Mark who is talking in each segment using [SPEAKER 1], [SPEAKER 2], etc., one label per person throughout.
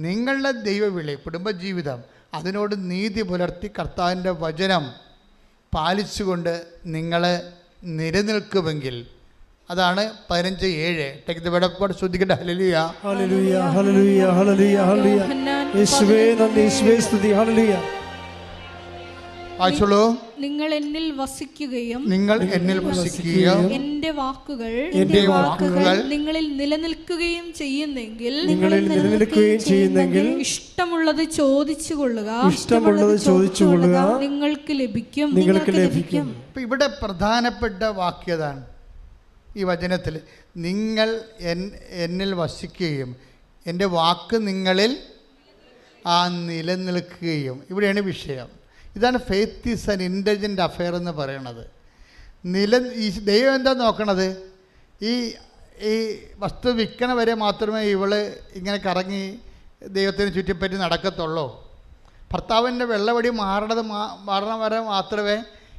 [SPEAKER 1] നിങ്ങളുടെ ദൈവവിളി, കുടുംബജീവിതം, അതിനോട് നീതി പുലർത്തി കർത്താവിൻ്റെ വചനം പാലിച്ചുകൊണ്ട് നിങ്ങൾ നിലനിൽക്കുമെങ്കിൽ, അതാണ് 15:7. Take the word of God. ശ്രദ്ധിക്കട്ടെ. ഹല്ലേലൂയ,
[SPEAKER 2] ഹല്ലേലൂയ, ഹല്ലേലൂയ, ഹല്ലേലൂയ, ഹല്ലേലൂയ. യേശുവേ നന്ദി, യേശുവേ സ്തുതി. ഹല്ലേലൂയ.
[SPEAKER 1] വായിച്ചോളൂ.
[SPEAKER 3] നിങ്ങൾ എന്നിൽ വസിക്കുകയും എന്റെ വാക്കുകൾ നിങ്ങളിൽ നിലനിൽക്കുകയും ചെയ്യുന്നെങ്കിൽ ഇഷ്ടമുള്ളത് ചോദിച്ചു കൊള്ളുക, നിങ്ങൾക്ക് ലഭിക്കും.
[SPEAKER 1] ഇപ്പം ഇവിടെ പ്രധാനപ്പെട്ട വാക്യതാണ് ഈ വചനത്തിൽ. നിങ്ങൾ എന്നിൽ വസിക്കുകയും എൻ്റെ വാക്ക് നിങ്ങളിൽ നിലനിൽക്കുകയും. ഇവിടെയാണ് വിഷയം. ഇതാണ് faith is an intelligent affair എന്ന് പറയണത്. ഈ ദൈവം എന്താ നോക്കണത്? ഈ വസ്തു വിൽക്കണ വരെ മാത്രമേ ഇവൾ ഇങ്ങനെ കറങ്ങി ദൈവത്തിന് ചുറ്റിപ്പറ്റി നടക്കത്തുള്ളൂ. ഭർത്താവിൻ്റെ വെള്ളവടി മാറണ വരെ മാത്രമേ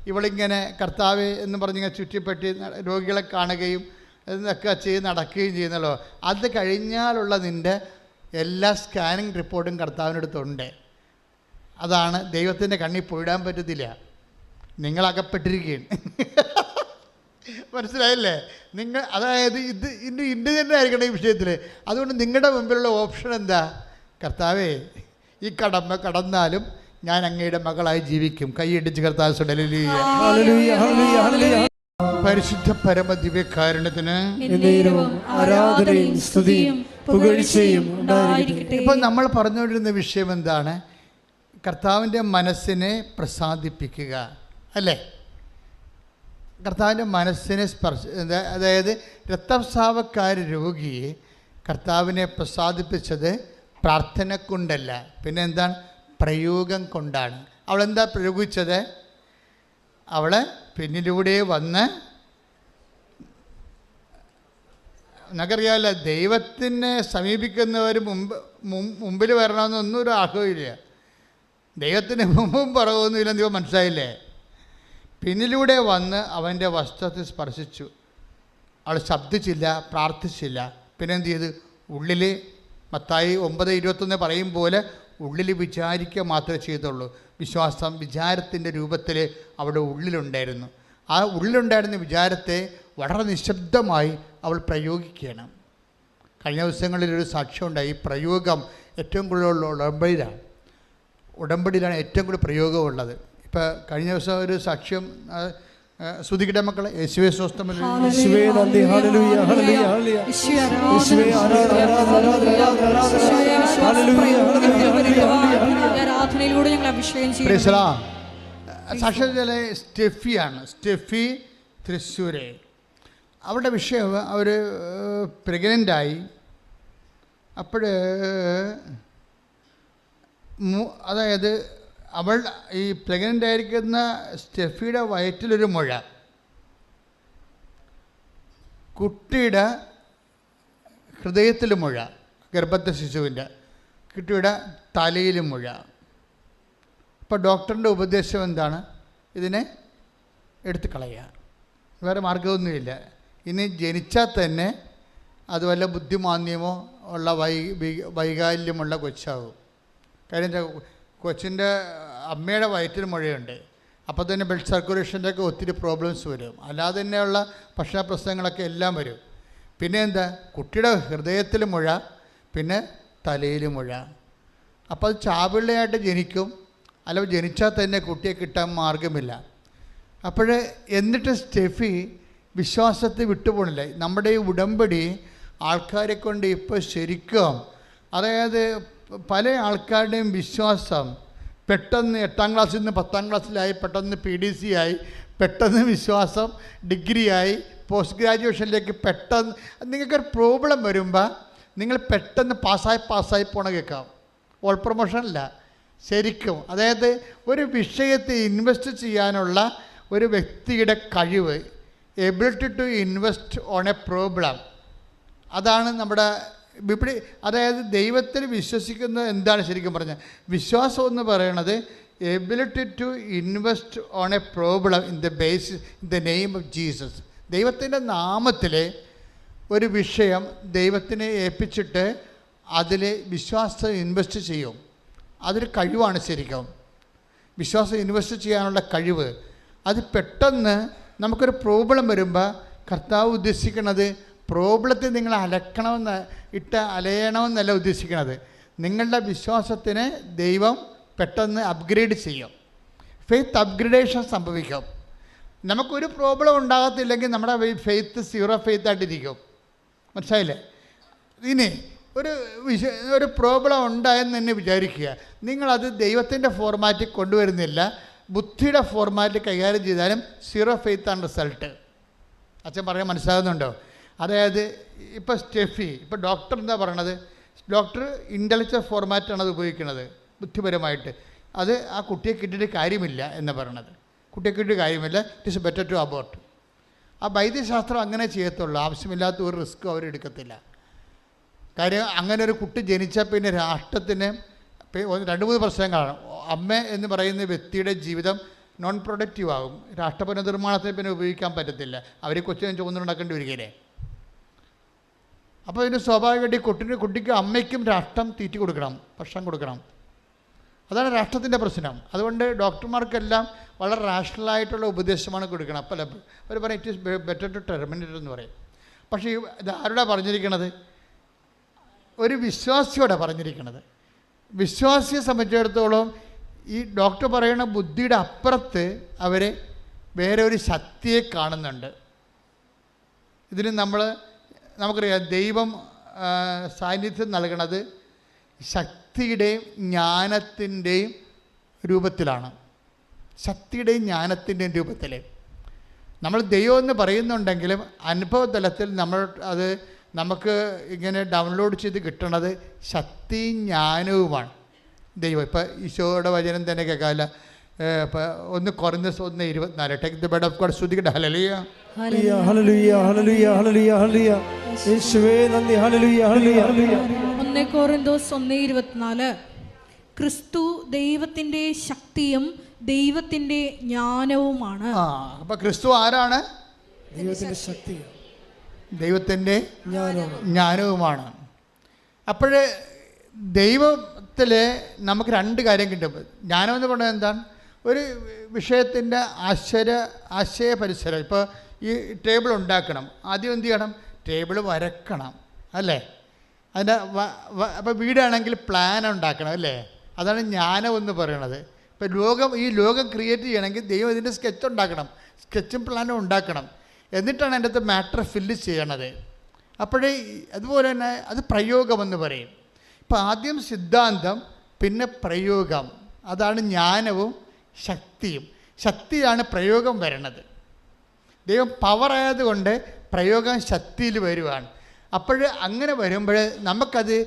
[SPEAKER 1] ഇവളിങ്ങനെ കർത്താവ് എന്ന് പറഞ്ഞിങ്ങനെ ചുറ്റിപ്പറ്റി രോഗികളെ കാണുകയും എന്നൊക്കെ ചെയ്ത് നടക്കുകയും ചെയ്യുന്നല്ലോ. അത് കഴിഞ്ഞാലുള്ള നിൻ്റെ എല്ലാ സ്കാനിങ് റിപ്പോർട്ടും കർത്താവിനടുത്തുണ്ട്. അതാണ് ദൈവത്തിൻ്റെ കണ്ണിൽ പോയിടാൻ പറ്റത്തില്ല. നിങ്ങളകപ്പെട്ടിരിക്കുകയാണ്. മനസ്സിലായില്ലേ? അതായത് ഇൻ്റലിജൻ്റ് ആയിരിക്കണം ഈ വിഷയത്തിൽ. അതുകൊണ്ട് നിങ്ങളുടെ മുമ്പിലുള്ള ഓപ്ഷൻ എന്താ? കർത്താവേ, ഈ കടന്നാലും ഞാൻ അങ്ങയുടെ മകളായി ജീവിക്കും. കൈയടിച്ച് കർത്താവ് പരിശുദ്ധ പരമ ദിവ്യകാരുണ്യത്തിന്
[SPEAKER 2] ആരാധനയും സ്തുതിയും പുകഴ്ചയും ഉണ്ടായിരിക്കട്ടെ.
[SPEAKER 1] ഇപ്പം നമ്മൾ പറഞ്ഞുകൊണ്ടിരുന്ന വിഷയം എന്താണ്? കർത്താവിൻ്റെ മനസ്സിനെ പ്രസാദിപ്പിക്കുക, അല്ലേ? കർത്താവിൻ്റെ മനസ്സിനെ അതായത് രക്തസ്രാവക്കാര രോഗിയെ കർത്താവിനെ പ്രസാദിപ്പിച്ചത് പ്രാർത്ഥന കൊണ്ടല്ല, പിന്നെ എന്താണ്? പ്രയോഗം കൊണ്ടാണ്. അവളെന്താ പ്രയോഗിച്ചത്? അവളെ പിന്നിലൂടെ വന്ന്, നമുക്കറിയാമല്ലോ, ദൈവത്തിനെ സമീപിക്കുന്നവർ മുമ്പിൽ വരണമെന്നൊന്നും ഒരു ആഗ്രഹമില്ല. ദൈവത്തിന് മുമ്പും പറവൊന്നുമില്ല. ദൈവം മനസ്സിലായില്ലേ? പിന്നിലൂടെ വന്ന് അവൻ്റെ വസ്ത്രത്തിൽ സ്പർശിച്ചു. അവൾ ശബ്ദിച്ചില്ല, പ്രാർത്ഥിച്ചില്ല. പിന്നെ എന്ത് ചെയ്ത്? ഉള്ളിൽ മത്തായി 9:21 പറയും പോലെ ഉള്ളിൽ വിചാരിക്കുക മാത്രമേ ചെയ്തുള്ളൂ. വിശ്വാസം വിചാരത്തിൻ്റെ രൂപത്തിൽ അവിടെ ഉള്ളിലുണ്ടായിരുന്നു. ആ ഉള്ളിലുണ്ടായിരുന്ന വിചാരത്തെ വളരെ നിശബ്ദമായി അവൾ പ്രയോഗിക്കണം. കഴിഞ്ഞ ദിവസങ്ങളിലൊരു സാക്ഷ്യമുണ്ടായി. ഈ പ്രയോഗം ഏറ്റവും കൂടുതലുള്ള ഉടമ്പടിയിലാണ് ഏറ്റവും കൂടുതൽ പ്രയോഗമുള്ളത്. ഇപ്പോൾ കഴിഞ്ഞ ദിവസം ഒരു സാക്ഷ്യം ശ്രുതിക്കട്ടെ മക്കളെ. യേശുവേ സ്വസ്ഥം. സാക്ഷ്യത്തിലെ സ്റ്റെഫിയാണ്, സ്റ്റെഫി തൃശ്ശൂരെ. അവരുടെ വിഷയം, അവർ പ്രഗ്നൻ്റായി. അപ്പോൾ അതായത് അവൾ ഈ പ്രഗ്നൻ്റ് ആയിരിക്കുന്ന സ്റ്റെഫിയുടെ വയറ്റിലൊരു മുഴ, കുട്ടിയുടെ ഹൃദയത്തിൽ മുഴ, ഗർഭത്തെ ശിശുവിൻ്റെ, കുട്ടിയുടെ തലയിലും മുഴ. അപ്പോൾ ഡോക്ടറിൻ്റെ ഉപദേശം എന്താണ്? ഇതിനെ എടുത്ത് കളയുക, വേറെ മാർഗമൊന്നുമില്ല. ഇനി ജനിച്ചാൽ തന്നെ അത് വല്ല ബുദ്ധിമാന്യമോ ഉള്ള വൈകാല്യമുള്ള കൊച്ചാവും. കാര്യം കൊച്ചിൻ്റെ അമ്മയുടെ വയറ്റിൽ മുഴയുണ്ട്. അപ്പോൾ തന്നെ ബ്ലഡ് സർക്കുലേഷൻ്റെ ഒക്കെ ഒത്തിരി പ്രോബ്ലംസ് വരും. അല്ലാതെ തന്നെയുള്ള ഭക്ഷണ പ്രശ്നങ്ങളൊക്കെ എല്ലാം വരും. പിന്നെ എന്താ? കുട്ടിയുടെ ഹൃദയത്തിൽ മുഴ, പിന്നെ തലയിൽ മുഴ. അപ്പോൾ അത് ചാപിള്ളയായിട്ട് ജനിക്കും, അല്ല ജനിച്ചാൽ തന്നെ കുട്ടിയെ കിട്ടാൻ മാർഗമില്ല. എന്നിട്ട് സ്റ്റെഫി വിശ്വാസത്തെ വിട്ടുപോകണില്ല. നമ്മുടെ ഈ ഉടമ്പടി ആൾക്കാരെ കൊണ്ട് ഇപ്പോൾ ശരിക്കും, അതായത് പല ആൾക്കാരുടെയും വിശ്വാസം പെട്ടെന്ന് 8ാം ക്ലാസ്സിൽ നിന്ന് 10ാം ക്ലാസ്സിലായി, പെട്ടെന്ന് PDC ആയി, പെട്ടെന്ന് വിശ്വാസം ഡിഗ്രിയായി, പോസ്റ്റ് ഗ്രാജുവേഷനിലേക്ക് പെട്ടെന്ന്. നിങ്ങൾക്കൊരു പ്രോബ്ലം വരുമ്പോൾ നിങ്ങൾ പെട്ടെന്ന് പാസ്സായി പോണ കേൾക്കാം. ഓൾ പ്രൊമോഷനല്ല, ശരിക്കും. അതായത് ഒരു വിഷയത്തെ ഇൻവെസ്റ്റ് ചെയ്യാനുള്ള ഒരു വ്യക്തിയുടെ കഴിവ്, ability to invest on a problem, അതാണ് നമ്മുടെ ഇവിടെ. അതായത് ദൈവത്തിൽ വിശ്വസിക്കുന്നത് എന്താണ് ശരിക്കും പറഞ്ഞാൽ? വിശ്വാസം എന്ന് പറയണത് ability to invest on a problem in the name of Jesus. ദൈവത്തിൻ്റെ നാമത്തിൽ ഒരു വിഷയം ദൈവത്തിനെ ഏൽപ്പിച്ചിട്ട് അതിൽ വിശ്വാസം ഇൻവെസ്റ്റ് ചെയ്യും. അതൊരു കഴിവാണ് ശരിക്കും. വിശ്വാസം ഇൻവെസ്റ്റ് ചെയ്യാനുള്ള കഴിവ്. അത് പെട്ടെന്ന് നമുക്കൊരു പ്രോബ്ലം വരുമ്പോൾ കർത്താവ് ഉദ്ദേശിക്കുന്നത് പ്രോബ്ലത്തെ നിങ്ങൾ അലയണമെന്നല്ല ഉദ്ദേശിക്കുന്നത്. നിങ്ങളുടെ വിശ്വാസത്തിനെ ദൈവം പെട്ടെന്ന് അപ്ഗ്രേഡ് ചെയ്യും. ഫെയ്ത്ത് അപ്ഗ്രേഡേഷൻ സംഭവിക്കും. നമുക്കൊരു പ്രോബ്ലം ഉണ്ടാകത്തില്ലെങ്കിൽ നമ്മുടെ ഫെയ്ത്ത് 0 ഫെയ്ത്തായിട്ടിരിക്കും. മനസ്സിലായില്ലേ? ഇനി ഒരു പ്രോബ്ലം ഉണ്ടായെന്ന് തന്നെ വിചാരിക്കുക. നിങ്ങളത് ദൈവത്തിൻ്റെ ഫോർമാറ്റിൽ കൊണ്ടുവരുന്നില്ല, ബുദ്ധിയുടെ ഫോർമാറ്റിൽ കൈകാര്യം ചെയ്താലും 0 ഫെയ്ത്താണ് റിസൾട്ട്. അച്ഛൻ പറയാൻ മനസ്സിലാകുന്നുണ്ടോ? അതായത് ഇപ്പോൾ ഇപ്പോൾ ഡോക്ടർ എന്താ പറയണത്? ഡോക്ടർ ഇൻ്റലക്ച്വൽ ഫോർമാറ്റാണ് അത് ഉപയോഗിക്കുന്നത് ബുദ്ധിപരമായിട്ട്. അത് ആ കുട്ടിയെ കിട്ടിയിട്ട് കാര്യമില്ല എന്ന് പറയണത്. കുട്ടിയെ കിട്ടിയിട്ട് കാര്യമില്ല, it is better to abort. ആ വൈദ്യശാസ്ത്രം അങ്ങനെ ചെയ്യത്തുള്ളൂ. ആവശ്യമില്ലാത്ത ഒരു റിസ്ക്കും അവരെടുക്കത്തില്ല. കാര്യം അങ്ങനെ ഒരു കുട്ടി ജനിച്ചാൽ പിന്നെ രാഷ്ട്രത്തിന് 2-3 പ്രശ്നങ്ങളാണ്. അമ്മ എന്ന് പറയുന്ന വ്യക്തിയുടെ ജീവിതം നോൺ പ്രൊഡക്റ്റീവ് ആകും. രാഷ്ട്ര പുനർനിർമ്മാണത്തിന് പിന്നെ ഉപയോഗിക്കാൻ പറ്റത്തില്ല. അവർ കൊച്ചിനെ ചുമന്നുണ്ടാക്കേണ്ടി വരികയില്ലേ. അപ്പോൾ ഇതിന് സ്വാഭാവികമായിട്ട് കുട്ടിക്ക് അമ്മയ്ക്കും രാഷ്ട്രം തീറ്റി കൊടുക്കണം, ഭക്ഷണം കൊടുക്കണം. അതാണ് രാഷ്ട്രത്തിൻ്റെ പ്രശ്നം. അതുകൊണ്ട് ഡോക്ടർമാർക്കെല്ലാം വളരെ റാഷണലായിട്ടുള്ള ഉപദേശമാണ് കൊടുക്കണം. അപ്പോൾ അവർ പറയും it is better to terminate എന്ന് പറയും. പക്ഷേ ഇത് ആരോടാണ് പറഞ്ഞിരിക്കണത്? ഒരു വിശ്വാസിയോടെ പറഞ്ഞിരിക്കുന്നത്. വിശ്വാസിയെ സംബന്ധിച്ചിടത്തോളം ഈ ഡോക്ടർ പറയുന്ന ബുദ്ധിയുടെ അപ്പുറത്ത് അവർ വേറെ ഒരു ശക്തിയെ കാണുന്നുണ്ട്. ഇതിന് നമുക്കറിയാം, ദൈവം സാന്നിധ്യം നൽകണത് ശക്തിയുടെയും ജ്ഞാനത്തിൻ്റെയും രൂപത്തിലാണ്. ശക്തിയുടെയും ജ്ഞാനത്തിൻ്റെയും രൂപത്തിൽ നമ്മൾ ദൈവം എന്ന് പറയുന്നുണ്ടെങ്കിലും അനുഭവതലത്തിൽ നമുക്ക് ഇങ്ങനെ ഡൗൺലോഡ് ചെയ്ത് കിട്ടണത് ശക്തിയും ജ്ഞാനവുമാണ് ദൈവം. ഇപ്പോൾ ഈശോയുടെ വചനം തന്നെ കേൾക്കാമല്ല. ഇപ്പോൾ 1 കൊറിന്തോസ് 1:24 take the word of God. സ്തുതിക്കട്ടെ. ഹല്ലേലൂയ
[SPEAKER 2] ഹല്ലേലൂയ ഹല്ലേലൂയ ഹല്ലേലൂയ ഹല്ലേലൂയ. യേശുവേ നന്ദി. ഹല്ലേലൂയ ഹല്ലേലൂയ ഹല്ലേലൂയ.
[SPEAKER 3] 1 കൊറിന്തോസ് 1:24 ക്രിസ്തു ദൈവത്തിൻ്റെ ശക്തിയും ദൈവത്തിൻ്റെ ജ്ഞാനവുമാണ്.
[SPEAKER 1] അപ്പോൾ ക്രിസ്തു ആരാണ്?
[SPEAKER 2] ദൈവത്തിൻ്റെ ശക്തി,
[SPEAKER 1] ദൈവത്തിൻ്റെ ജ്ഞാനവുമാണ്. അപ്പോൾ ദൈവത്തിൽ നമുക്ക് 2 കാര്യം കിട്ടും. ജ്ഞാനം എന്ന് പറയുന്നത് എന്താണ്? ഒരു വിഷയത്തിൻ്റെ ആശയ പരിസരം. ഇപ്പോൾ ഈ ടേബിൾ ഉണ്ടാക്കണം, ആദ്യം എന്ത് ചെയ്യണം? ടേബിൾ വരക്കണം, അല്ലേ? അതിൻ്റെ അപ്പോൾ വീടാണെങ്കിൽ പ്ലാൻ ഉണ്ടാക്കണം, അല്ലേ? അതാണ് ജ്ഞാനം എന്ന് പറയുന്നത്. ഇപ്പോൾ ഈ ലോകം ക്രിയേറ്റ് ചെയ്യണമെങ്കിൽ ദൈവം ഇതിൻ്റെ സ്കെച്ച് ഉണ്ടാക്കണം, സ്കെച്ചും പ്ലാനും ഉണ്ടാക്കണം. എന്നിട്ടാണ് അതിൻ്റെ അകത്ത് മാറ്റർ ഫില്ല് ചെയ്യണത്. അപ്പോഴേ അതുപോലെ തന്നെ അത് പ്രയോഗമെന്ന് പറയും. ഇപ്പോൾ ആദ്യം സിദ്ധാന്തം, പിന്നെ പ്രയോഗം. അതാണ് ജ്ഞാനവും ശക്തിയും. ശക്തിയാണ് പ്രയോഗം വരണത്. ദൈവം പവറായതുകൊണ്ട് പ്രയോഗം ശക്തിയിൽ വരുവാണ്. അപ്പോൾ അങ്ങനെ വരുമ്പോൾ നമുക്കത്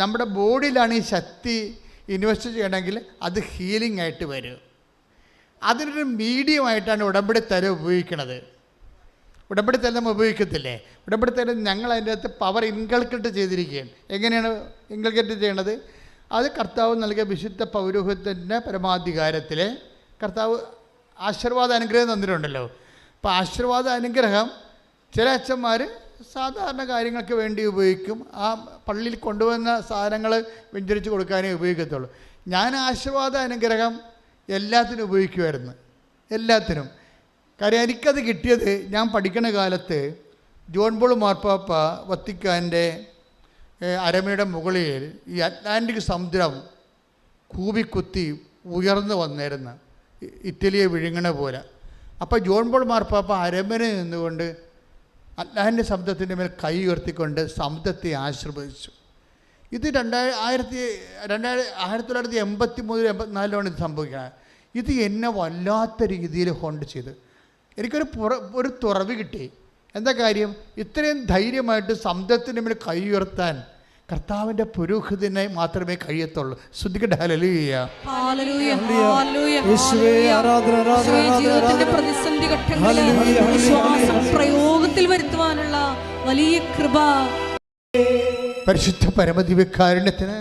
[SPEAKER 1] നമ്മുടെ ബോഡിയിലാണ് ഈ ശക്തി ഇൻവെസ്റ്റ് ചെയ്യണമെങ്കിൽ അത് ഹീലിംഗ് ആയിട്ട് വരും. അതിനൊരു മീഡിയമായിട്ടാണ് ഉടമ്പടി തലം ഉപയോഗിക്കുന്നത്. ഉടമ്പടി തലം നമ്മൾ ഉപയോഗിക്കത്തില്ലേ? ഉടമ്പടി തലം ഞങ്ങൾ അതിൻ്റെ അകത്ത് പവർ ഇൻകൾക്കേറ്റ് ചെയ്തിരിക്കുകയാണ്. എങ്ങനെയാണ് ഇൻകൾക്കേറ്റ് ചെയ്യണത്? അത് കർത്താവ് നൽകിയ വിശുദ്ധ പൗരോഹിത്യത്തിൻ്റെ പരമാധികാരത്തിൽ കർത്താവ് ആശീർവാദ അനുഗ്രഹം തന്നിട്ടുണ്ടല്ലോ. അപ്പോൾ ആശീർവാദ അനുഗ്രഹം ചില അച്ഛന്മാർ സാധാരണ കാര്യങ്ങൾക്ക് വേണ്ടി ഉപയോഗിക്കും. ആ പള്ളിയിൽ കൊണ്ടുവന്ന സാധനങ്ങൾ വെഞ്ചരിച്ച് കൊടുക്കാനേ ഉപയോഗിക്കത്തുള്ളൂ. ഞാൻ ആശീർവാദ അനുഗ്രഹം എല്ലാത്തിനും ഉപയോഗിക്കുമായിരുന്നു, എല്ലാത്തിനും. കാര്യം എനിക്കത് കിട്ടിയത് ഞാൻ പഠിക്കുന്ന കാലത്ത് ജോൺ പോൾ മാർപ്പാപ്പ വത്തിക്കാൻ്റെ അരമനയുടെ മുകളിൽ ഈ അറ്റ്ലാന്റിക് സമുദ്രം കൂവിക്കുത്തി ഉയർന്നു വന്നിരുന്നു, ഇറ്റലിയെ വിഴുങ്ങണ പോലെ. അപ്പോൾ ജോൺ പോൾ മാർപ്പാപ്പ അരമനയിൽ നിന്നുകൊണ്ട് അറ്റ്ലാന്റിക് സമുദ്രത്തിൻ്റെ മേൽ കൈ ഉയർത്തിക്കൊണ്ട് സമുദ്രത്തെ ആശീർവദിച്ചു. ഇത് 1983-84 ഇത് സംഭവിക്കണം. ഇത് എന്നെ വല്ലാത്ത രീതിയിൽ ഹോണ്ട് ചെയ്ത് എനിക്കൊരു തുറവ് കിട്ടി. എന്താ കാര്യം? ഇത്രയും ധൈര്യമായിട്ട് സമുദ്രത്തിൻ്റെ മേൽ കൈ ഉയർത്താൻ കർത്താവിൻ്റെ പുരോഹിതനെ മാത്രമേ കഴിയത്തുള്ളൂ. ശ്രദ്ധിക്കട്ടെ. ഹല്ലേലൂയ
[SPEAKER 3] ഹല്ലേലൂയ ഹല്ലേലൂയ. ജീവിതത്തിന്റെ പ്രതിസന്ധി ഘട്ടങ്ങളിൽ വിശ്വാസം പ്രയോഗത്തിൽ വരുത്തുവാനുള്ള വലിയ കൃപ
[SPEAKER 1] പരിശുദ്ധ പരമദിവ്യകാരുണ്യത്തിന്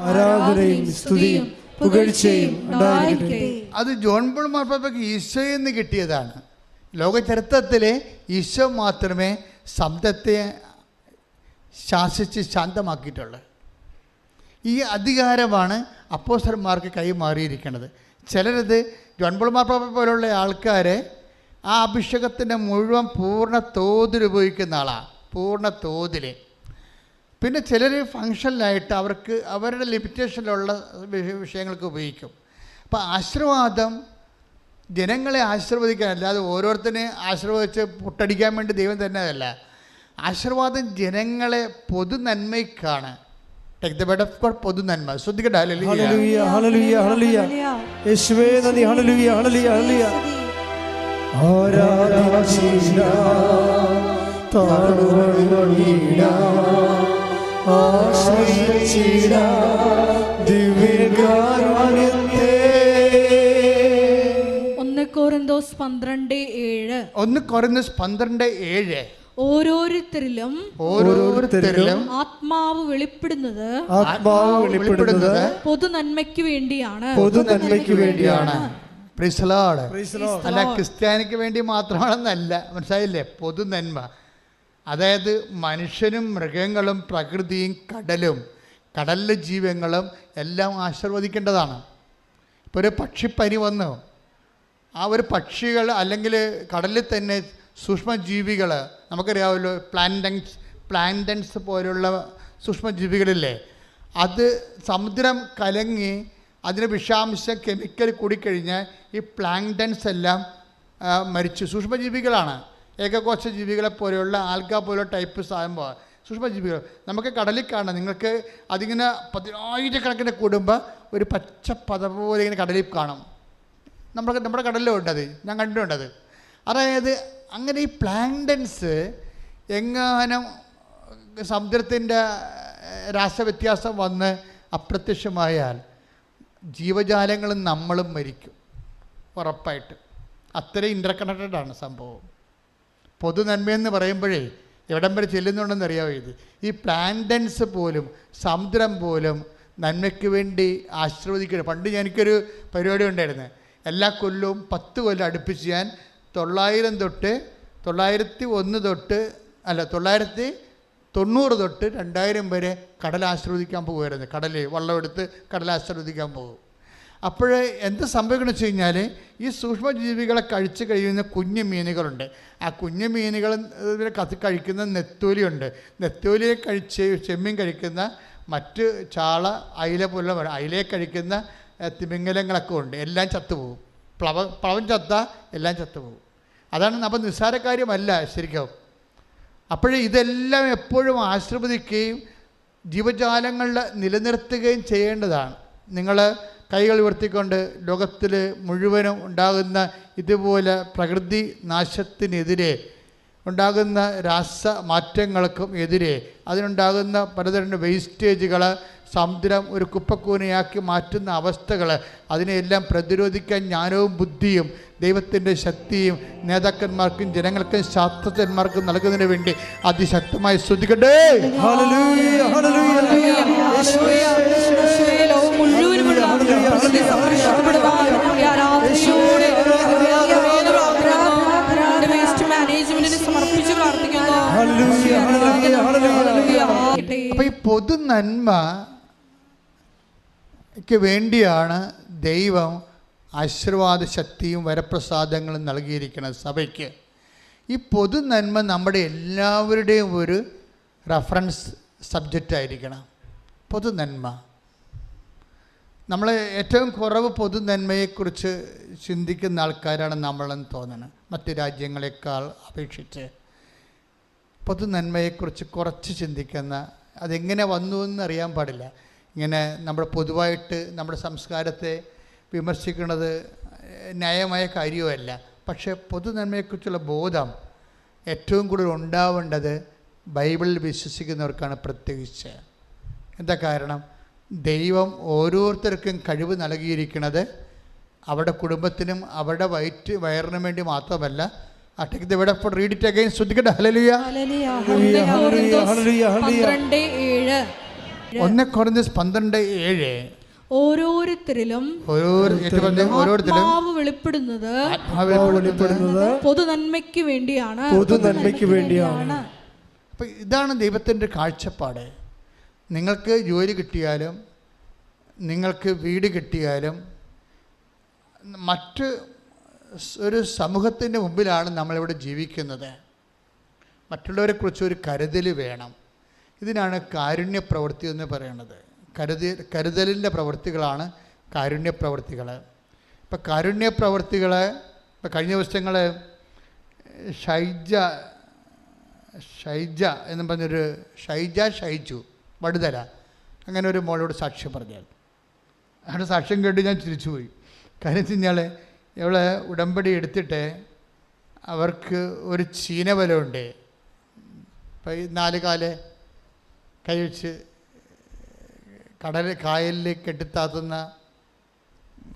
[SPEAKER 2] ആരാധനയും സ്തുതിയും പുകഴ്ചയും ഉണ്ടായിരിക്കട്ടെ.
[SPEAKER 1] അത് ജോൺ പോൾ മാർപ്പാപ്പയ്ക്ക് ഈശോയിൽ നിന്ന് കിട്ടിയതാണ്. ലോക ചരിത്രത്തിലെ ഈശോ മാത്രമേ സമുദ്രത്തെ ശാസിച്ച് ശാന്തമാക്കിയിട്ടുള്ളത്. ഈ അധികാരമാണ് അപ്പോസ്തലന്മാർക്ക് കൈമാറിയിരിക്കുന്നത്. ചിലരത് ജോൺ പോൾ മാർപ്പാപ്പ പോലുള്ള ആൾക്കാരെ ആ അഭിഷേകത്തിൻ്റെ മുഴുവൻ പൂർണ്ണ തോതിൽ ഉപയോഗിക്കുന്ന ആളാണ്, പൂർണ്ണ തോതിൽ. പിന്നെ ചിലർ ഫങ്ഷനിലായിട്ട് അവർക്ക് അവരുടെ ലിമിറ്റേഷനിലുള്ള വിഷയങ്ങൾക്ക് ഉപയോഗിക്കും. അപ്പോൾ ആശീർവാദം ജനങ്ങളെ ആശീർവദിക്കാൻ, അല്ലാതെ ഓരോരുത്തരെ ആശീർവദിച്ച് പുട്ടടിക്കാൻ വേണ്ടി ദൈവം തന്നെ അതല്ല. ആശീർവാദം ജനങ്ങളെ പൊതു നന്മയ്ക്കാണ്. Take the bed of God, പൊതു നന്മ. ശ്രദ്ധിക്കട്ടെ.
[SPEAKER 2] ഹല്ലേലൂയ ഹല്ലേലൂയ ഹല്ലേലൂയ യേശുവേ നന്ദി. ഹല്ലേലൂയ ഹല്ലേലൂയ ഹല്ലേലൂയ ആരാധിച്ചിടാം താഴ്വണങ്ങിടാം ആശ്രയിച്ചിടാം ദിവ്യകാരുണ്യത്തെ.
[SPEAKER 3] 1 Corinthians 12:7.
[SPEAKER 1] 1 Corinthians 12:7.
[SPEAKER 3] ഓരോരുത്തരിലും ആത്മാവ് വെളിപ്പെടുന്നത് പൊതു നന്മയ്ക്ക് വേണ്ടിയാണ്.
[SPEAKER 1] Praise the Lord. അല്ല, ക്രിസ്ത്യാനിക്ക് വേണ്ടി മാത്രമാണെന്നല്ല, മനസ്സിലായില്ലേ? പൊതു നന്മ, അതായത് മനുഷ്യനും മൃഗങ്ങളും പ്രകൃതിയും കടലിലെ ജീവങ്ങളും എല്ലാം ആശീർവദിക്കേണ്ടതാണ്. ഇപ്പോൾ ഒരു പക്ഷിപ്പനി വന്നു, ആ ഒരു പക്ഷികൾ അല്ലെങ്കിൽ കടലിൽ തന്നെ സൂക്ഷ്മജീവികൾ, നമുക്കറിയാമല്ലോ, പ്ലാന്റൻസ് പോലുള്ള സൂക്ഷ്മജീവികളില്ലേ, അത് സമുദ്രം കലങ്ങി അതിന് വിഷാംശം കെമിക്കൽ കൂടിക്കഴിഞ്ഞാൽ ഈ പ്ലാങ്ടൻസ് എല്ലാം മരിച്ചു. സൂക്ഷ്മജീവികളാണ്, ഏകകോശ ജീവികളെ പോലെയുള്ള ആൽഗ പോലുള്ള ടൈപ്പ് സാധനം സൂക്ഷ്മജീവികൾ നമുക്ക് കടലിൽ കാണാം. നിങ്ങൾക്ക് അതിങ്ങനെ 10,000 കൂടുമ്പോൾ ഒരു പച്ച പദവ് പോലെ ഇങ്ങനെ കടലിൽ കാണും. നമ്മുടെ കടലിലും ഉണ്ടത്, ഞാൻ കണ്ടിട്ടുണ്ടത്. അതായത് അങ്ങനെ ഈ പ്ലാങ്ടൻസ് എങ്ങാനും സമുദ്രത്തിൻ്റെ രാസവ്യത്യാസം വന്ന് അപ്രത്യക്ഷമായാൽ ജീവജാലങ്ങളും നമ്മളും മരിക്കും ഉറപ്പായിട്ട്. അത്രയും ഇൻ്റർകണക്റ്റഡാണ് സംഭവം. പൊതു നന്മയെന്ന് പറയുമ്പോഴേ എവിടം വരെ ചെല്ലുന്നുണ്ടെന്ന് അറിയാമോ? ഈ പ്ലാന്റൻസ് പോലും സമുദ്രം പോലും നന്മയ്ക്ക് വേണ്ടി ആശീർവദിക്കണം. പണ്ട് എനിക്കൊരു പരിപാടി ഉണ്ടായിരുന്നു. എല്ലാ കൊല്ലവും 10 കൊല്ലം അടുപ്പിച്ച് ഞാൻ 901 തൊട്ട് 990 തൊട്ട് 2000 വരെ കടൽ ആശീർവദിക്കാൻ പോകുമായിരുന്നു. വള്ളമെടുത്ത് കടൽ ആശീർവദിക്കാൻ പോകും. അപ്പോൾ എന്ത് സംഭവിക്കണമെന്ന് വെച്ച് കഴിഞ്ഞാൽ, ഈ സൂക്ഷ്മജീവികളെ കഴിച്ച് കഴിയുന്ന കുഞ്ഞു മീനുകളുണ്ട്. ആ കുഞ്ഞു മീനുകൾ കഴിക്കുന്ന നെത്തോലിയുണ്ട്. നെത്തോലിയെ ചെമ്മീൻ കഴിക്കുന്ന മറ്റ് ചാള, അയില പോലുള്ള അയിലയെ കഴിക്കുന്ന തിമിംഗലങ്ങളൊക്കെ ഉണ്ട്. എല്ലാം ചത്തുപോകും. പ്ലവൻ ചത്താൽ എല്ലാം ചത്തുപോകും. അതാണ്. അപ്പോൾ നിസ്സാര കാര്യമല്ല ശരിക്കും. അപ്പോഴേ ഇതെല്ലാം എപ്പോഴും ആശീർവദിക്കുകയും ജീവജാലങ്ങളുടെ നിലനിർത്തുകയും ചെയ്യേണ്ടതാണ്. നിങ്ങൾ കൈകൾ ഉയർത്തിക്കൊണ്ട് ലോകത്തിൽ മുഴുവനും ഉണ്ടാകുന്ന ഇതുപോലെ പ്രകൃതി നാശത്തിനെതിരെ, ഉണ്ടാകുന്ന രാസമാറ്റങ്ങൾക്കും എതിരെ, അതിനുണ്ടാകുന്ന പലതരം വേസ്റ്റേജുകൾ, സമുദ്രം ഒരു കുപ്പക്കൂനയാക്കി മാറ്റുന്ന അവസ്ഥകൾ, അതിനെയെല്ലാം പ്രതിരോധിക്കാൻ ജ്ഞാനവും ബുദ്ധിയും ദൈവത്തിൻ്റെ ശക്തിയും നേതാക്കന്മാർക്കും ജനങ്ങൾക്കും ശാസ്ത്രജ്ഞന്മാർക്കും നൽകുന്നതിന് വേണ്ടി അതിശക്തമായി സ്തുതിക്കട്ടെ. അപ്പൊ ഈ പൊതു നന്മയ്ക്ക് വേണ്ടിയാണ് ദൈവം ആശീർവാദ ശക്തിയും വരപ്രസാദങ്ങളും നൽകിയിരിക്കുന്നത് സഭയ്ക്ക്. ഈ പൊതു നന്മ നമ്മുടെ എല്ലാവരുടെയും ഒരു റഫറൻസ് സബ്ജക്റ്റ് ആയിരിക്കണം. പൊതു നന്മ, നമ്മൾ ഏറ്റവും കുറവ് പൊതു നന്മയെക്കുറിച്ച് ചിന്തിക്കുന്ന ആൾക്കാരാണ് നമ്മളെന്ന് തോന്നുന്നത്. മറ്റ് രാജ്യങ്ങളെക്കാൾ അപേക്ഷിച്ച് പൊതു നന്മയെക്കുറിച്ച് കുറച്ച് ചിന്തിക്കുന്ന, അതെങ്ങനെ വന്നു എന്നറിയാൻ പാടില്ല. ഇങ്ങനെ നമ്മൾ പൊതുവായിട്ട് നമ്മുടെ സംസ്കാരത്തെ വിമർശിക്കുന്നത് ന്യായമായ കാര്യവുമല്ല. പക്ഷേ പൊതു നന്മയെക്കുറിച്ചുള്ള ബോധം ഏറ്റവും കൂടുതൽ ഉണ്ടാവേണ്ടത് ബൈബിളിൽ വിശ്വസിക്കുന്നവർക്കാണ്. പ്രത്യേകിച്ച് എന്താ കാരണം? ദൈവം ഓരോരുത്തർക്കും കഴിവ് നൽകിയിരിക്കുന്നത് അവരുടെ കുടുംബത്തിനും അവരുടെ വയറിനും വേണ്ടി മാത്രമല്ല. read it again. ശ്രദ്ധിക്കട്ടെ. ഹല്ലേലൂയ. 1 Corinthians 12:7.
[SPEAKER 3] ഓരോരുത്തരിലും വെളിപ്പെടുന്നത് പൊതു നന്മയ്ക്ക് വേണ്ടിയാണ്.
[SPEAKER 1] അപ്പോൾ ഇതാണ് ദൈവത്തിൻ്റെ കാഴ്ചപ്പാട്. നിങ്ങൾക്ക് ജോലി കിട്ടിയാലും നിങ്ങൾക്ക് വീട് കിട്ടിയാലും മറ്റ് ഒരു സമൂഹത്തിൻ്റെ മുമ്പിലാണ് നമ്മളിവിടെ ജീവിക്കുന്നത്. മറ്റുള്ളവരെക്കുറിച്ച് ഒരു കരുതൽ വേണം. ഇതിനാണ് കാരുണ്യ പ്രവൃത്തി എന്ന് പറയുന്നത്. കരുതലിൻ്റെ പ്രവൃത്തികളാണ് കാരുണ്യ പ്രവൃത്തികൾ. ഇപ്പം കാരുണ്യ പ്രവൃത്തികൾ ഇപ്പം കഴിഞ്ഞ ദിവസങ്ങൾ ഷൈജ എന്നും പറഞ്ഞൊരു ഷൈജു വടുതല അങ്ങനെ ഒരു മോളോട് സാക്ഷ്യം പറഞ്ഞാൽ അവിടെ സാക്ഷ്യം കേട്ട് ഞാൻ ചിരിച്ചുപോയി. കാര്യം വെച്ച് കഴിഞ്ഞാൽ ഇവളെ ഉടമ്പടി എടുത്തിട്ട് അവർക്ക് ഒരു ചീനവലമുണ്ട്. ഇപ്പം ഈ 4 കാല് കൈ വെച്ച് കായലിലേക്ക് കെട്ടിത്താത്തുന്ന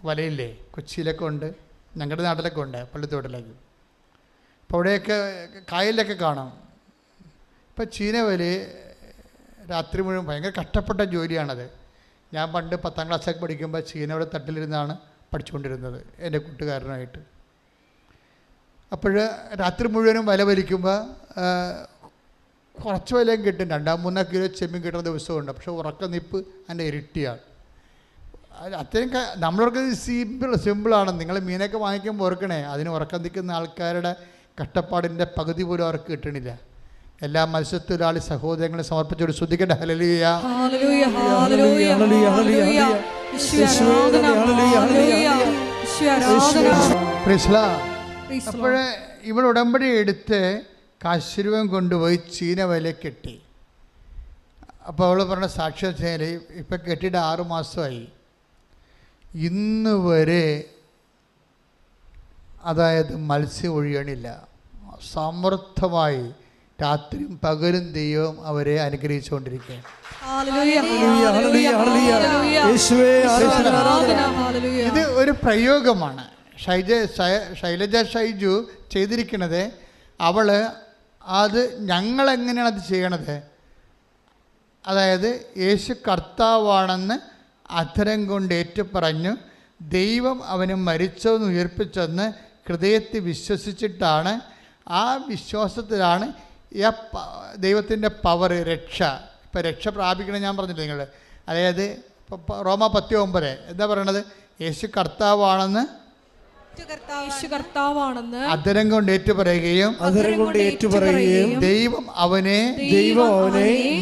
[SPEAKER 1] വലയില്ലേ, കൊച്ചിയിലൊക്കെ ഉണ്ട്, ഞങ്ങളുടെ നാട്ടിലൊക്കെ ഉണ്ട്, പള്ളിത്തോട്ടിലേക്ക്. അപ്പോൾ അവിടെയൊക്കെ കായലിലൊക്കെ കാണാം. ഇപ്പം ചീനവല രാത്രി മുഴുവൻ ഭയങ്കര കഷ്ടപ്പെട്ട ജോലിയാണത്. ഞാൻ പണ്ട് 10ാം ക്ലാസ്സൊക്കെ പഠിക്കുമ്പോൾ ചീനവല തട്ടിലിരുന്നാണ് പഠിച്ചുകൊണ്ടിരുന്നത് എൻ്റെ കൂട്ടുകാരനായിട്ട്. അപ്പോൾ രാത്രി മുഴുവനും വല വലിക്കുമ്പോൾ കുറച്ച് വിലയും കിട്ടും. 2-3 കിലോ ചെമ്മീൻ കിട്ടുന്ന ദിവസമുണ്ട്. പക്ഷേ ഉറക്കനിപ്പ് അതിൻ്റെ ഇരട്ടിയാണ്. അത്രയും നമ്മളൊക്കെ സിമ്പിളാണ്. നിങ്ങൾ മീനൊക്കെ വാങ്ങിക്കുമ്പോൾ ഓർക്കണേ, അതിന് ഉറക്കം നിൽക്കുന്ന ആൾക്കാരുടെ കഷ്ടപ്പാടിൻ്റെ പകുതി പോലും അവർക്ക് കിട്ടണില്ല. എല്ലാ മത്സ്യത്തൊഴിലാളി സഹോദരങ്ങളെ സമർപ്പിച്ചോട് ശ്രദ്ധിക്കട്ടെ. ഹല്ലേലൂയ. അപ്പോഴേ ഇവിടെ ഉടമ്പടി എടുത്ത് കാശുരൂപം കൊണ്ടുപോയി ചീനവല കെട്ടി. അപ്പോൾ അവൾ പറഞ്ഞ സാക്ഷ്യം വെച്ചാൽ ഇപ്പം കെട്ടിയിട്ട് 6 മാസമായി. ഇന്ന് വരെ അതായത് മത്സ്യം ഒഴിയണില്ല. സമൃദ്ധമായി രാത്രിയും പകലും ദൈവം അവരെ അനുഗ്രഹിച്ചുകൊണ്ടിരിക്കുകയാണ്. ഇത് ഒരു പ്രയോഗമാണ്. ശൈലജ ഷൈജു ചെയ്തിരിക്കുന്നത്. അവൾ അത് ഞങ്ങളെങ്ങനെയാണ് അത് ചെയ്യണത്? അതായത് യേശു കർത്താവാണെന്ന് അധരം കൊണ്ട് ഏറ്റുപറഞ്ഞു ദൈവം അവന് മരിച്ചെന്ന് ഉയർപ്പിച്ചെന്ന് ഹൃദയത്തിൽ വിശ്വസിച്ചിട്ടാണ്. ആ വിശ്വാസത്തിലാണ് ദൈവത്തിൻ്റെ പവർ, രക്ഷ. ഇപ്പം രക്ഷ പ്രാപിക്കണം ഞാൻ പറഞ്ഞില്ല നിങ്ങൾ. അതായത് റോമ 10:9 എന്താ പറയണത്? യേശു കർത്താവാണെന്ന് അധരം കൊണ്ട് ഏറ്റുപറയുകയും ദൈവം അവനെ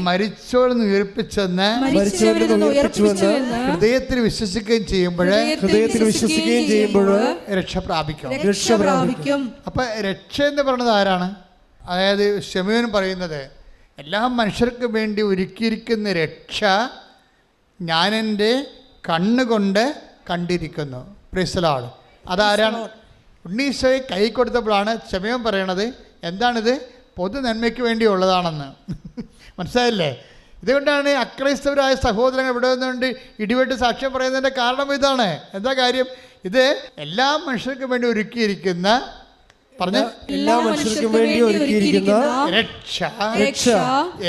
[SPEAKER 1] മരിച്ചവരിൽ നിന്ന് ഉയർപ്പിച്ചെന്ന് ഹൃദയത്തിൽ വിശ്വസിക്കുകയും ചെയ്യുമ്പോൾ രക്ഷ പ്രാപിക്കും. അപ്പൊ രക്ഷ എന്ന് പറയുന്നത് ആരാണ്? അതായത് ശമൂവേൽ പറയുന്നത് എല്ലാ മനുഷ്യർക്കും വേണ്ടി ഒരുക്കിയിരിക്കുന്ന രക്ഷ ഞാൻ എൻ്റെ കണ്ണുകൊണ്ട് കണ്ടിരിക്കുന്നു. Price the Lord. അതാരാണ്? ഉണ്ണീശോയെ കൈ കൊടുത്തപ്പോഴാണ് ശമൂവേൽ പറയണത് എന്താണിത്? പൊതു നന്മയ്ക്ക് വേണ്ടിയുള്ളതാണെന്ന്. മനസ്സിലായില്ലേ? ഇതുകൊണ്ടാണ് അക്രൈസ്തവരായ സഹോദരങ്ങൾ ഇവിടെ നിന്നുകൊണ്ട് ഇടിവെട്ട് സാക്ഷ്യം പറയുന്നതിൻ്റെ കാരണം ഇതാണ്. എന്താ കാര്യം? ഇത് എല്ലാ മനുഷ്യർക്കും വേണ്ടി ഒരുക്കിയിരിക്കുന്ന
[SPEAKER 2] എല്ലാ മനുഷ്യർക്കും വേണ്ടി ഒരുക്കിയിരിക്കുന്ന
[SPEAKER 1] രക്ഷ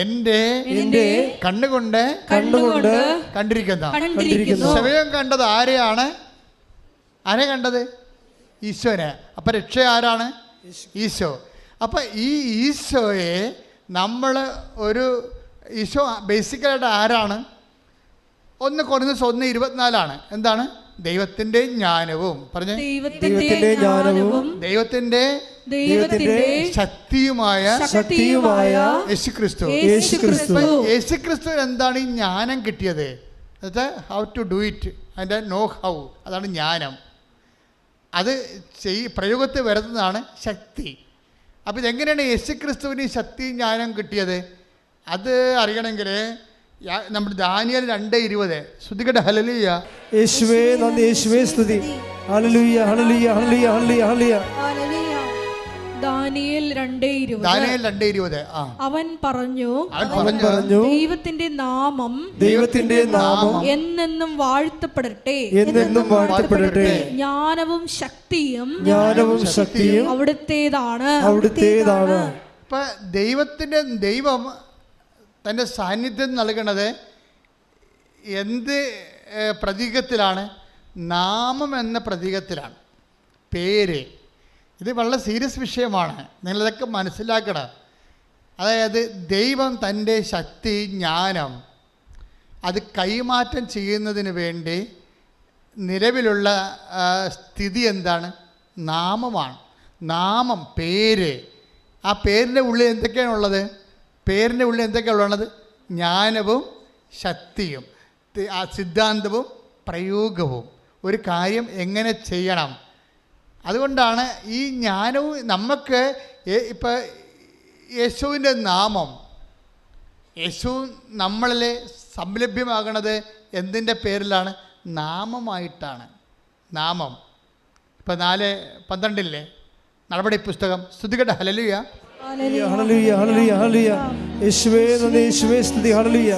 [SPEAKER 1] എൻ്റെ കണ്ണുകൊണ്ട് കണ്ടിരിക്കുന്നു. ശമൂവേൽ കണ്ടത് ആരെയാണ്? ആരെ കണ്ടത്? ഈശോനെ. അപ്പം രക്ഷ ആരാണ്? ഈശോ. അപ്പം ഈ ഈശോയെ നമ്മൾ ഈശോ ബേസിക്കലായിട്ട് ആരാണ്? 1 കൊരിന്ത്യർ 1:24 എന്താണ്? ദൈവത്തിൻ്റെ ജ്ഞാനവും ദൈവത്തിൻ്റെ ശക്തിയുമായ യേശുക്രിസ്തു. യേശുക്രിസ്തു എന്താണ് ഈ ജ്ഞാനം കിട്ടിയത്? ഹൗ ടു ഡു ഇറ്റ്, അതിൻ്റെ നോ ഹൗ, അതാണ് ജ്ഞാനം. അത് പ്രയോഗത്തിൽ വരുന്നതാണ് ശക്തി. അപ്പോൾ ഇതെങ്ങനെയാണ് യേശുക്രിസ്തുവിന് ഈ ശക്തി ജ്ഞാനം കിട്ടിയത്? അത് അറിയണമെങ്കിൽ നമ്മുടെ ദാനിയേൽ 2:20 ശ്രദ്ധിക്കട്ടെ. ഹല്ലേലൂയ.
[SPEAKER 2] യേശുവേ നന്ദി, യേശുവേ സ്തുതി. ഹല്ലേലൂയ, ഹല്ലേലൂയ, ഹല്ലേലൂയ, ഹല്ലേലൂയ, ഹല്ലേലൂയ.
[SPEAKER 3] ദാനിയേൽ
[SPEAKER 2] 2:20
[SPEAKER 3] അവൻ പറഞ്ഞു ദൈവത്തിന്റെ നാമം എന്നെന്നും വാഴ്ത്തപ്പെടട്ടെ, ജ്ഞാനവും ശക്തിയും അവിടുത്തേതാണ്.
[SPEAKER 1] ഇപ്പൊ ദൈവം തൻ്റെ സാന്നിധ്യം നൽകണത് എന്ത് പ്രതീകത്തിലാണ്? നാമം എന്ന പ്രതീകത്തിലാണ്. പേര്. ഇത് വളരെ സീരിയസ് വിഷയമാണ്. നിങ്ങളിതൊക്കെ മനസ്സിലാക്കണം. അതായത് ദൈവം തൻ്റെ ശക്തി, ജ്ഞാനം അത് കൈമാറ്റം ചെയ്യുന്നതിന് വേണ്ടി നിലവിലുള്ള സ്ഥിതി എന്താണ്? നാമമാണ്. നാമം, പേര്. ആ പേരിൻ്റെ ഉള്ളിൽ എന്തൊക്കെയാണുള്ളത്? പേരിൻ്റെ ഉള്ളിൽ എന്തൊക്കെയാണുള്ളത്? ജ്ഞാനവും ശക്തിയും, ആ സിദ്ധാന്തവും പ്രയോഗവും, ഒരു കാര്യം എങ്ങനെ ചെയ്യണം. അതുകൊണ്ടാണ് ഈ ജ്ഞാനവും നമുക്ക് ഇപ്പം യേശുവിൻ്റെ നാമം, യേശു നമ്മളിൽ സംലഭ്യമാകണത് എന്തിൻ്റെ പേരിലാണ്? നാമമായിട്ടാണ്. നാമം. ഇപ്പം 4:12 നടപടി പുസ്തകം. സ്തുതികട്ടെ. ഹല്ലേലൂയ,
[SPEAKER 2] ഹല്ലേലൂയ, ഹല്ലേലൂയ, ഹല്ലേലൂയ. യേശുവേ നന്ദി, യേശുവേ സ്തുതി. ഹല്ലേലൂയ.